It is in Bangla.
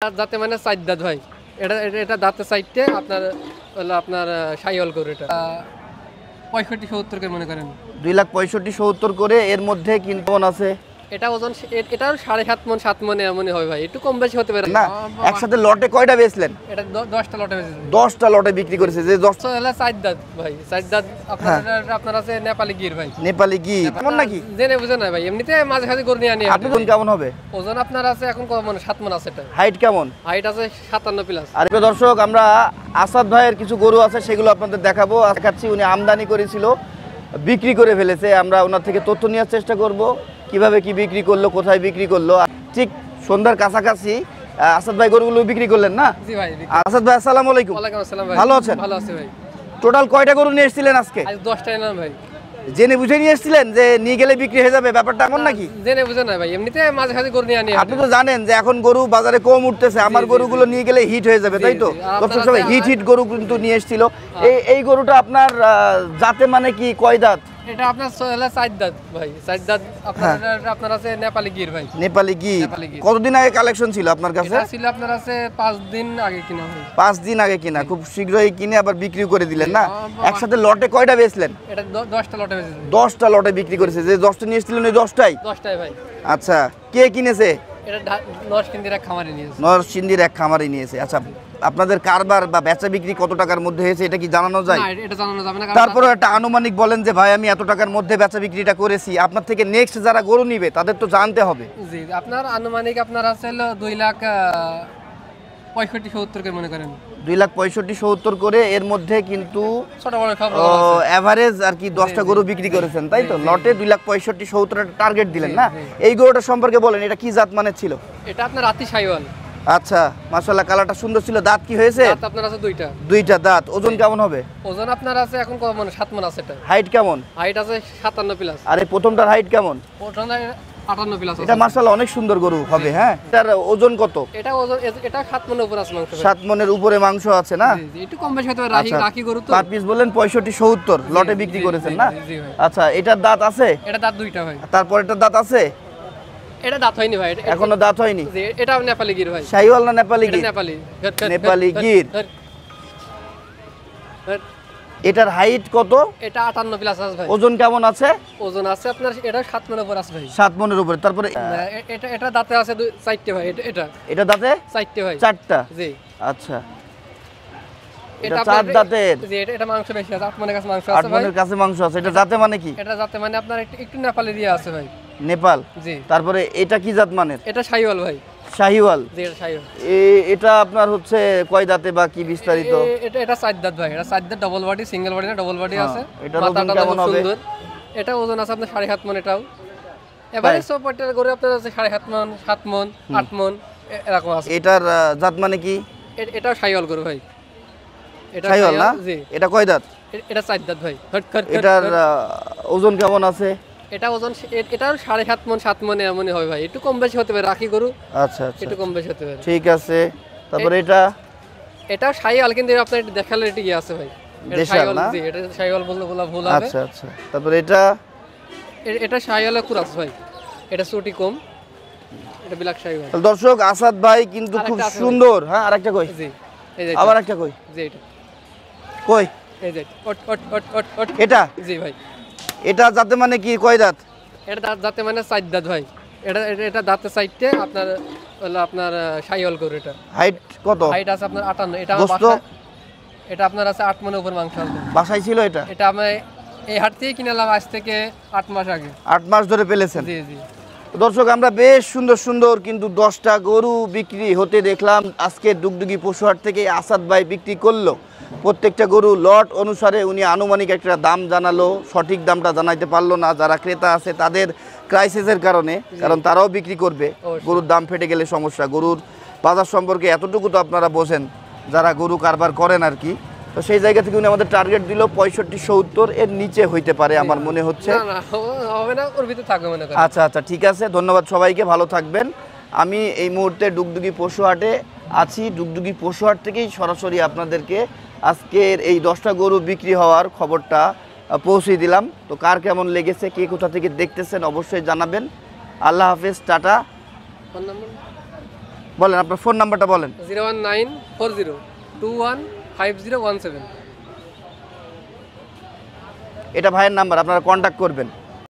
যাতে মানে চার দাঁত ভাই, এটা এটা এটা দাঁতের সাইডে আপনার হলো আপনার সাইওয়াল করে এটা 65-70 করে মনে করেন 2,65,70 করে। এর মধ্যে কিন্তু আছে এটা ওজন এটাও 7.5 মণ 7 মণে এমনই হয় ভাই, একটু কম বেশি হতে পারে না। একসাথে লটে কয়টা বেচলেন? এটা 10টা লটে বেচেছে। 10টা লটে বিক্রি করেছে। যে 10 হলো চার দাঁত ভাই, চার দাঁত আপনার আছে নেপালি গির ভাই। নেপালি গি কেমন নাকি জেনে বুঝে না ভাই, এমনিতে মাঝে মাঝে গরু নিয়ে আনি। আপনার ওজন কেমন হবে? ওজন আপনার আছে এখন মানে 7 মণ আছে। এটা হাইট কেমন? হাইট আছে 57 প্লাস। আর দর্শক, আমরা আসাদ ভাইয়ের কিছু গরু আছে সেগুলো আপনাদের দেখাবো। দেখাচ্ছি উনি আমদানি করেছিল, বিক্রি করে ফেলেছে। আমরা ওনার থেকে তথ্য নেওয়ার চেষ্টা করব কিভাবে কি বিক্রি করলো, কোথায় বিক্রি করলো। ঠিক সন্ধ্যার কাছাকাছি আসাদ ভাই গরুগুলো বিক্রি করলেন না? জি ভাই। আসাদ ভাই আসসালামু আলাইকুম। ওয়ালাইকুম আসসালাম ভাই। ভালো আছেন? ভালো আছি ভাই। টোটাল কয়টা গরু নিয়ে এসেছিলেন আজকে? আজ 10টা এলাম ভাই। জেনে বুঝে নিয়ে এসেছিলেন যে নিয়ে গেলে বিক্রি হয়ে যাবে, ব্যাপারটা এমন নাকি? জেনে বুঝে না ভাই, এমনিতে মাঝে মাঝে গরু নিয়ে আনি। আপনি তো জানেন যে এখন গরু বাজারে কম উঠতেছে, আমার গরুগুলো নিয়ে গেলে হিট হয়ে যাবে, তাই তো? দর্শক সবাই হিট গরু কিন্তু নিয়ে এসেছিল। এই গরুটা আপনার জাতে মানে কি, কয় দাঁত? এটা আপনার চার দাঁত ভাই, চার দাঁত আপনার আছে নেপালি গির ভাই। নেপালি গি কতদিন আগে কালেকশন ছিল আপনার কাছে? এটা ছিল আপনার আছে 5 দিন আগে কিনা ভাই। 5 দিন আগে কিনা, খুব শীঘ্রই কিনে আবার বিক্রি করে দিলেন না? একসাথে লটে কয়টা বেচলেন? এটা 10টা লটে বেচেছে। 10টা লটে বিক্রি করেছে। যে 10টা নিয়ে এসেছিলেন ওই 10টাই? 10টাই ভাই। আচ্ছা, কে কিনেছে? এটা নরসিংদীর এক খামারে নিয়েছে। নরসিংদীর এক খামারে নিয়েছে। আচ্ছা, আপনাদের কারবার বা বেচা বিক্রি কত টাকার মধ্যে হয়েছে এটা কি জানানো যায়? না, এটা জানানো যাবে না। তারপরে একটা আনুমানিক বলেন যে ভাই আমি এত টাকার মধ্যে বেচা বিক্রিটা করেছি। আপনার থেকে নেক্সট যারা গরু নিবে তাদের তো জানতে হবে। জি, আপনার আনুমানিক আপনার আছে হলো 2,65,70 করে মনে করেন। 2,65,70 করে। এর মধ্যে কিন্তু ছোট বড় সব এভারেজ আর কি 10টা গরু বিক্রি করেছেন, তাই তো? লটে 2,65,70 টার্গেট দিলেন না? এই গরুটা সম্পর্কে বলেন, এটা কি জাত মানের ছিল? এটা আপনার রাতি সাইওয়াল। আচ্ছা, মাশাআল্লাহ, কালারটা সুন্দর ছিল। দাঁত কি হয়েছে? দাঁত আপনার আছে দুইটা দাঁত। ওজন কেমন হবে? ওজন আপনার আছে এখন মানে 7 মণ আছে। এটা হাইট কেমন? হাইট আছে 57 প্লাস। আর এই প্রথমটার হাইট কেমন? ওটা 58 প্লাস আছে। এটা মাশাআল্লাহ অনেক সুন্দর গরু হবে। হ্যাঁ, এটার ওজন কত? এটা ওজন এটা 7 মণের উপর আছে মাংস। 7 মণের উপরে মাংস আছে না? জি জি, একটু কম বেশি হতে পারে। রাখি গরু তো। পার পিস বললেন 65-70 লটে বিক্রি করেছেন না? জি ভাই। আচ্ছা, এটার দাঁত আছে? এটা দাঁত দুইটা ভাই। তারপর এটার দাঁত আছে? এটা দাঁত হয়নি ভাই। এখনো দাঁত হয়নি? জি, এটা নেপালি গির ভাই। শাহিওয়াল না নেপালি এটা গির? নেপালি। নেপালি গির। এটার হাইট কত? এটা 58 প্লাস আছে ভাই। ওজন কেমন আছে? ওজন আছে আপনার এটা 7 মণের উপর আছে ভাই। 7 মণের উপরে। তারপরে এটা দাঁতে আছে 4টে ভাই। এটা দাঁতে 4টে ভাই। 4টা? জি। আচ্ছা, এটা 4 দাঁতের? জি, এটা মাংস বেশি আছে। 8 মণের কাছে মাংস 8 আছে ভাই। মণের কাছে মাংস আছে। এটা জাতে মানে কি? এটা জাতে মানে আপনার একটু নেপালি দিয়ে আছে ভাই। নেপাল? জি। তারপরে এটা কি জাত মানের? এটা সাইওয়াল ভাই। শাহিওয়াল? জি, এটা সাইওয়াল। এটা আপনার হচ্ছে কয় দাঁতে বা কি বিস্তারিত? এটা 4 দাঁত ভাই। এটা 4 দাঁত, ডাবল বডি, সিঙ্গেল বডি না ডাবল বডি আছে। এটার ওজন কেমন হবে? এটা ওজন আছে আপনার 7.5 মণ। এটাও এবারে সব পটের গরু আপনার আছে 7.5 মণ, 7 মণ, 8 মণ এরকম আছে। এটার জাত মানে কি? এটাও সাইওয়াল গরু ভাই। এটা শাহিওয়াল না? জি। এটা কয় দাঁত? এটা 4 দাঁত ভাই। এটার ওজন কেমন আছে? এটা ওজন এটাও 7.5 মণ 7 মণ এমনই হয় ভাই, একটু কম বেশি হতে পারে। রাখি গরু। আচ্ছা আচ্ছা, একটু কম বেশি হতে পারে। ঠিক আছে। তারপরে এটাও সাইওয়াল, কিন্তু আপনার দেখালে এটা কি আছে ভাই? এটা দেশাল না? জি, এটা সাইওয়াল বললে ভুল হবে। আচ্ছা আচ্ছা, তারপরে এটা সাইওয়ালের কুরাস ভাই। এটা চুটি কম। এটা ব্ল্যাক সাইওয়াল। দর্শক, আসাদ ভাই কিন্তু খুব সুন্দর। হ্যাঁ, আরেকটা কই? জি, এই যে আবার একটা কই? জি, এটা কই? এই যে এটা? জি ভাই। এটা জাতে মানে কি, কয় দাঁত? এটা দাঁতে মানে 4 দাঁত ভাই। এটা দাঁতের সাইডে আপনার হলো আপনার সাইওয়াল গরু। এটা হাইট কত? হাইট আছে আপনার 58। এটা আপনার আছে 8 মণের উপর মাংস আছে। বাসায় ছিল এটা? এটা আমি এই হাট থেকে কিনলাম আজ থেকে 8 মাস আগে। 8 মাস ধরে পেলেছেন? জি জি। দর্শক, আমরা বেশ সুন্দর সুন্দর কিন্তু 10টা গরু বিক্রি হতে দেখলাম আজকে ডুগডুগি পশুহাট থেকে। আসাদ ভাই বিক্রি করলো প্রত্যেকটা গরু লট অনুসারে। উনি আনুমানিক একটা দাম জানালো, সঠিক দামটা জানাইতে পারলো না। যারা ক্রেতা আছে তাদের ক্রাইসিসের কারণে, কারণ তারাও বিক্রি করবে। গরুর দাম ফেটে গেলে সমস্যা। গরুর বাজার সম্পর্কে এতটুকু তো আপনারা বোঝেন যারা গরু কারবার করেন আর কি। তো সেই জায়গা থেকে উনি আমাদের টার্গেট দিল 65-70, এর নিচে হইতে পারে আমার মনে হচ্ছে। না না, হবে না, ওর ভিতরে থাকবে মনে করেন। আচ্ছা আচ্ছা, ঠিক আছে। ধন্যবাদ সবাইকে, ভালো থাকবেন। আমি এই মুহূর্তে ডুগডুগি পশুহাটে আছি। ডুগডুগি পশুহাট থেকেই সরাসরি আপনাদেরকে আজকের এই 10টা গরু বিক্রি হওয়ার খবরটা পৌঁছে দিলাম। তো কার কেমন লেগেছে, কে কোথা থেকে দেখতেছেন অবশ্যই জানাবেন। আল্লাহ হাফেজ, টাটা। বলেন আপনার ফোন নাম্বারটা বলেন। 01940215017। এটা ভাইয়ের নাম্বার, আপনারা কন্ট্যাক্ট করবেন।